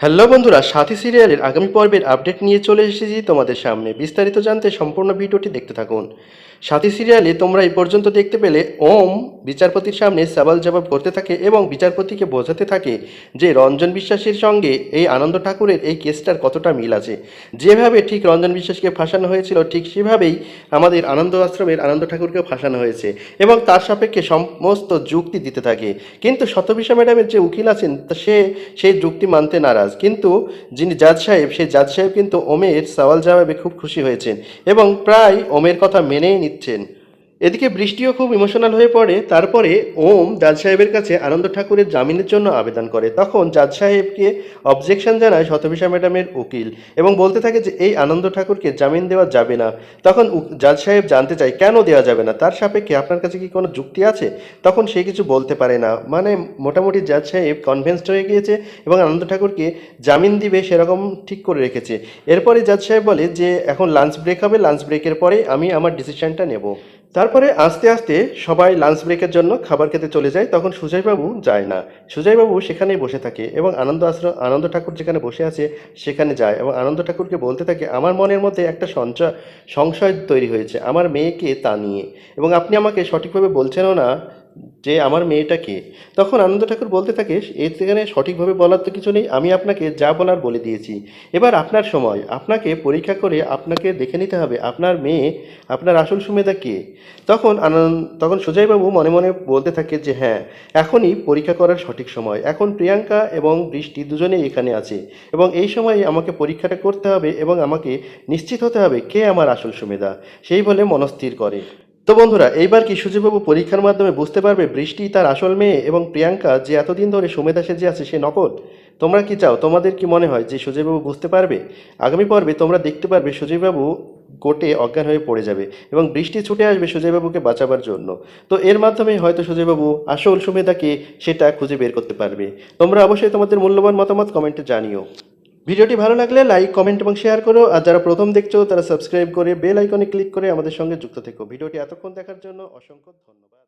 Hello বন্ধুরা, সাথী সিরিয়ালের আগামী পর্বের আপডেট নিয়ে চলে এসেছি তোমাদের সামনে। বিস্তারিত জানতে সম্পূর্ণ ভিডিওটি দেখতে থাকুন। সাথী সিরিয়ালে তোমরা এই পর্যন্ত দেখতে পেলে ওম বিচারপতির সামনে সওয়াল জবাব করতে থাকে এবং বিচারপতিকে বোঝাতে থাকে যে রঞ্জন বিশ্বাসের সঙ্গে এই আনন্দ ঠাকুরের এই কেসটার কতটা মিল আছে। যেভাবে ঠিক রঞ্জন বিশ্বাসকে ফাঁসানো হয়েছিল ঠিক সেভাবেই আমাদের আনন্দ আশ্রমের আনন্দ ঠাকুরকেও ফাঁসানো হয়েছে এবং তার সাপেক্ষে সমস্ত যুক্তি দিতে থাকে। কিন্তু শতবিশা ম্যাডামের যে উকিল আছেন তা সেই যুক্তি মানতে নারাজ। কিন্তু যিনি জাজ সাহেব সেই জাজ সাহেব কিন্তু ওমের সওয়াল জবাবে খুব খুশি হয়েছেন এবং প্রায় ওমের কথা মেনেই নিচ্ছেন। এদিকে বৃষ্টিও খুব ইমোশনাল হয়ে পড়ে। তারপরে ওম জাজ সাহেবের কাছে আনন্দ ঠাকুরের জামিনের জন্য আবেদন করে। তখন জাজ সাহেবকে অবজেকশন জানায় শতবিশা ম্যাডামের উকিল এবং বলতে থাকে যে এই আনন্দ ঠাকুরকে জামিন দেওয়া যাবে না। তখন জাজ সাহেব জানতে চায় কেন দেওয়া যাবে না, তার সাপেক্ষে আপনার কাছে কি কোনো যুক্তি আছে? তখন সে কিছু বলতে পারে না। মানে মোটামুটি জাজ সাহেব কনভিন্সড হয়ে গিয়েছে এবং আনন্দ ঠাকুরকে জামিন দিবে সেরকম ঠিক করে রেখেছে। এরপরে জাজ সাহেব বলে যে এখন লাঞ্চ ব্রেক হবে, লাঞ্চ ব্রেকের পরে আমি আমার ডিসিশনটা নেব। তারপরে আস্তে আস্তে সবাই লাঞ্চ ব্রেকের জন্য খাবার খেতে চলে যায়। তখন সুজয়বাবু যায় না, সুজয়বাবু সেখানেই বসে থাকে এবং আনন্দ ঠাকুর যেখানে বসে আছে সেখানে যায় এবং আনন্দ ঠাকুরকে বলতে থাকে আমার মনের মধ্যে একটা সংশয় তৈরি হয়েছে আমার মেয়েকে তা নিয়ে, এবং আপনি আমাকে সঠিকভাবে বলছেনও না যে আমার মেয়েটা কে। তখন আনন্দ ঠাকুর বলতে থাকে এখানে সঠিকভাবে বলার তো কিছু নেই, আমি আপনাকে যা বলার বলে দিয়েছি। এবার আপনার সময়, আপনাকে পরীক্ষা করে আপনাকে দেখে নিতে হবে আপনার মেয়ে, আপনার আসল সুমেধা কে। তখন সুজয়বাবু মনে মনে বলতে থাকে যে হ্যাঁ, এখনই পরীক্ষা করার সঠিক সময়। এখন প্রিয়াঙ্কা এবং বৃষ্টি দুজনেই এখানে আছে এবং এই সময়ে আমাকে পরীক্ষাটা করতে হবে এবং আমাকে নিশ্চিত হতে হবে কে আমার আসল সুমেধা। সেই বলে মনস্থির করে। তো বন্ধুরা, এইবার কি সুজয়বাবু পরীক্ষার মাধ্যমে বুঝতে পারবে বৃষ্টি তার আসল মেয়ে এবং প্রিয়াঙ্কা যে এতদিন ধরে সুমেধা সেজে আছে সে নকল? তোমরা কি চাও, তোমাদের কি মনে হয় যে সুজয়বাবু বুঝতে পারবে? আগামী পর্বে তোমরা দেখতে পারবে সুজয়বাবু কোর্টে অজ্ঞান হয়ে পড়ে যাবে এবং বৃষ্টি ছুটে আসবে সুজয়বাবুকে বাঁচাবার জন্য। তো এর মাধ্যমে হয়তো সুজয়বাবু আসল সুমেধাকে সেটা খুঁজে বের করতে পারবে। তোমরা অবশ্যই তোমাদের মূল্যবান মতামত কমেন্টে জানিও। ভিডিওটি ভালো লাগলে লাইক, কমেন্ট এবং শেয়ার করো। আর যারা প্রথম দেখছো তারা সাবস্ক্রাইব করে বেল আইকনে ক্লিক করে আমাদের সঙ্গে যুক্ত থেকো। ভিডিওটি এতক্ষণ দেখার জন্য অসংখ্য ধন্যবাদ।